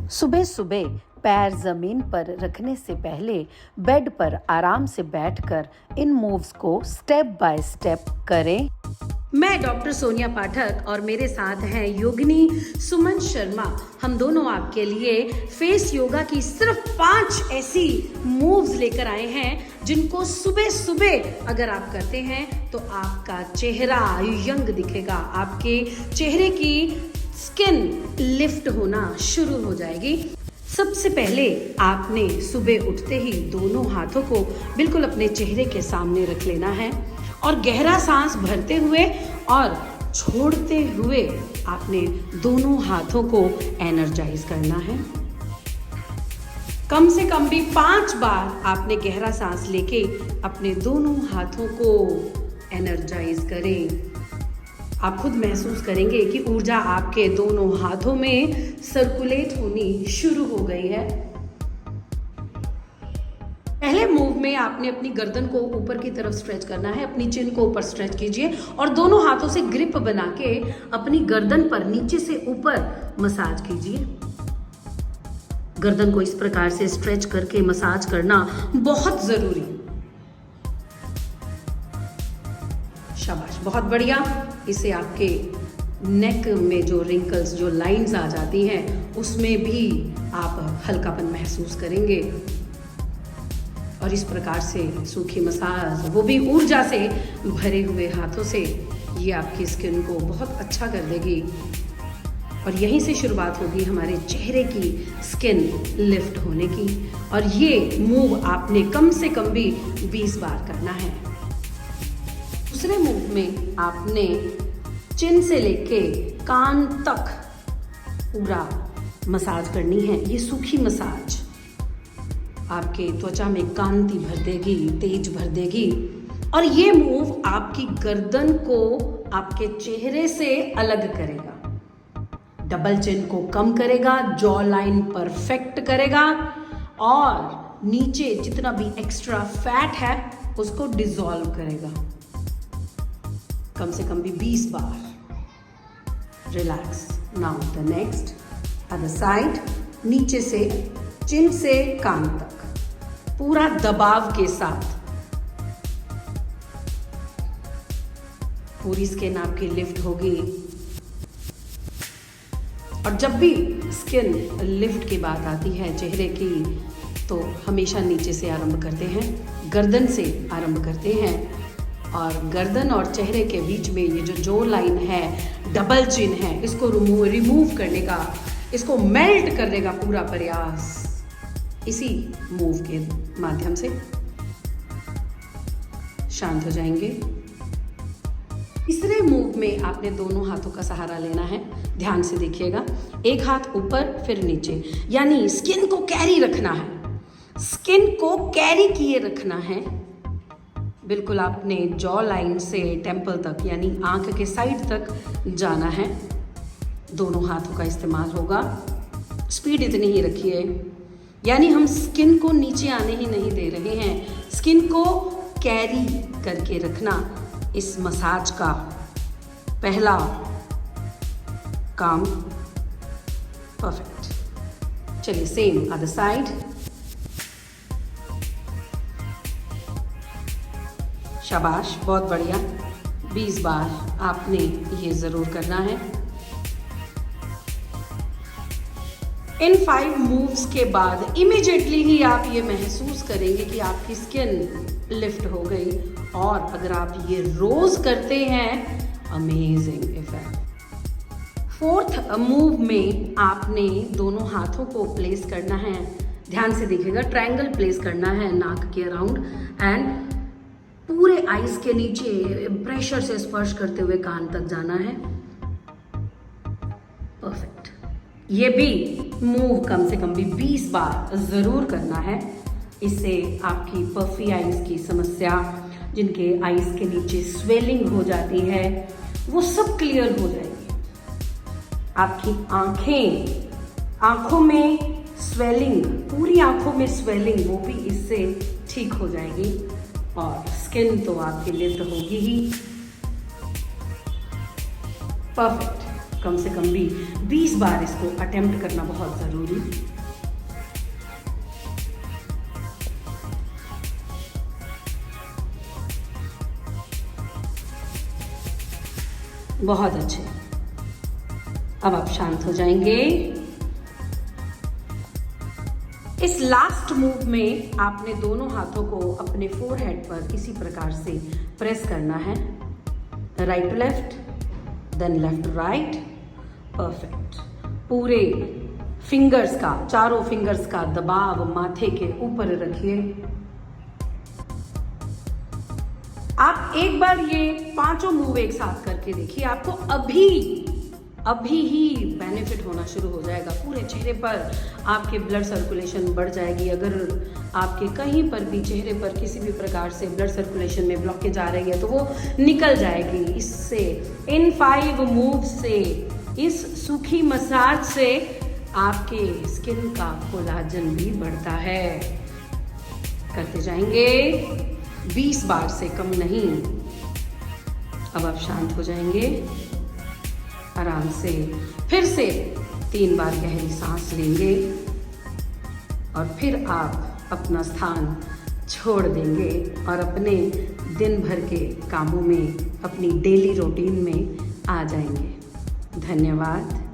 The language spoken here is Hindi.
सुबह सुबह पैर जमीन पर रखने से पहले बेड पर आराम से बैठकर इन मूव्स को स्टेप बाय स्टेप करें। मैं डॉक्टर सोनिया पाठक और मेरे साथ हैं योगिनी सुमन शर्मा। हम दोनों आपके लिए फेस योगा की सिर्फ 5 ऐसी मूव्स लेकर आए हैं जिनको सुबह सुबह अगर आप करते हैं तो आपका चेहरा यंग दिखेगा, आपके चेहरे की स्किन लिफ्ट होना शुरू हो जाएगी। सबसे पहले आपने सुबह उठते ही दोनों हाथों को बिल्कुल अपने चेहरे के सामने रख लेना है और गहरा सांस भरते हुए और छोड़ते हुए आपने दोनों हाथों को एनर्जाइज करना है। कम से कम भी 5 बार आपने गहरा सांस लेके अपने दोनों हाथों को एनर्जाइज करें। आप खुद महसूस करेंगे कि ऊर्जा आपके दोनों हाथों में सर्कुलेट होनी शुरू हो गई है। पहले मूव में आपने अपनी गर्दन को ऊपर की तरफ स्ट्रेच करना है, अपनी चिन को ऊपर स्ट्रेच कीजिए और दोनों हाथों से ग्रिप बना के अपनी गर्दन पर नीचे से ऊपर मसाज कीजिए। गर्दन को इस प्रकार से स्ट्रेच करके मसाज करना बहुत जरूरी। शाबाश, बहुत बढ़िया। इससे आपके नेक में जो रिंकल्स, जो लाइंस आ जाती हैं, उसमें भी आप हल्कापन महसूस करेंगे। और इस प्रकार से सूखी मसाज, वो भी ऊर्जा से भरे हुए हाथों से, ये आपकी स्किन को बहुत अच्छा कर देगी। और यहीं से शुरुआत होगी हमारे चेहरे की स्किन लिफ्ट होने की। और ये मूव आपने कम से कम भी 20 बार करना है। दूसरे मूव में आपने चिन से लेके कान तक पूरा मसाज करनी है। ये सूखी मसाज आपके त्वचा में कांति भर देगी, तेज भर देगी। और ये मूव आपकी गर्दन को आपके चेहरे से अलग करेगा, डबल चिन को कम करेगा, जॉ लाइन परफेक्ट करेगा और नीचे जितना भी एक्स्ट्रा फैट है उसको डिसॉल्व करेगा। कम से कम भी 20 बार। Relax. Now the next, other side. नीचे से चिन से कान तक पूरा दबाव के साथ पूरी स्किन आपकी लिफ्ट होगी। और जब भी स्किन लिफ्ट की बात आती है चेहरे की, तो हमेशा नीचे से आरंभ करते हैं, गर्दन से आरंभ करते हैं। और गर्दन और चेहरे के बीच में ये जो जॉ लाइन है, डबल चिन है, इसको रिमूव करने का, इसको मेल्ट करने का पूरा प्रयास इसी मूव के माध्यम से। शांत हो जाएंगे। तीसरे मूव में आपने दोनों हाथों का सहारा लेना है। ध्यान से देखिएगा, एक हाथ ऊपर फिर नीचे, यानी स्किन को कैरी रखना है, स्किन को कैरी किए रखना है। बिल्कुल आपने जॉ लाइन से टेम्पल तक, यानी आंख के साइड तक जाना है। दोनों हाथों का इस्तेमाल होगा। स्पीड इतनी ही रखिए, यानी हम स्किन को नीचे आने ही नहीं दे रहे हैं, स्किन को कैरी करके रखना इस मसाज का पहला काम। परफेक्ट। चलिए सेम अदर साइड। शाबाश, बहुत बढ़िया। 20 बार आपने ये जरूर करना है। इन 5 मूव्स के बाद इमीडिएटली ही आप ये महसूस करेंगे कि आपकी स्किन लिफ्ट हो गई। और अगर आप ये रोज करते हैं, अमेजिंग इफेक्ट। 4th मूव में आपने दोनों हाथों को प्लेस करना है। ध्यान से देखिएगा, ट्रायंगल प्लेस करना है नाक के अराउंड एंड पूरे आईज के नीचे प्रेशर से स्पर्श करते हुए कान तक जाना है। परफेक्ट। ये भी मूव कम से कम भी 20 बार जरूर करना है। इससे आपकी पफी आईज की समस्या, जिनके आईज के नीचे स्वेलिंग हो जाती है, वो सब क्लियर हो जाएगी। आपकी आंखों में स्वेलिंग, पूरी आंखों में स्वेलिंग, वो भी इससे ठीक हो जाएगी। और स्किन तो आपकी लिफ्ट होगी ही। परफेक्ट। कम से कम भी 20 बार इसको अटेम्प्ट करना बहुत ज़रूरी। बहुत अच्छे। अब आप शांत हो जाएंगे। इस लास्ट मूव में आपने दोनों हाथों को अपने फोरहेड पर इसी प्रकार से प्रेस करना है, right to left, then left to right. Perfect. पूरे फिंगर्स का, चारों फिंगर्स का दबाव माथे के ऊपर रखिए। आप एक बार ये 5 मूव एक साथ करके देखिए, आपको अभी ही बेनिफिट होना शुरू हो जाएगा। पूरे चेहरे पर आपके ब्लड सर्कुलेशन बढ़ जाएगी। अगर आपके कहीं पर भी चेहरे पर किसी भी प्रकार से ब्लड सर्कुलेशन में ब्लॉकेज आ रही है तो वो निकल जाएगी। इससे, इन 5 मूव से, इस सूखी मसाज से आपके स्किन का कोलाजन भी बढ़ता है। करते जाएंगे, 20 बार से कम नहीं। अब आप शांत हो जाएंगे। आराम से फिर से 3 बार गहरी सांस लेंगे और फिर आप अपना स्थान छोड़ देंगे और अपने दिन भर के कामों में, अपनी डेली रूटीन में आ जाएंगे। धन्यवाद।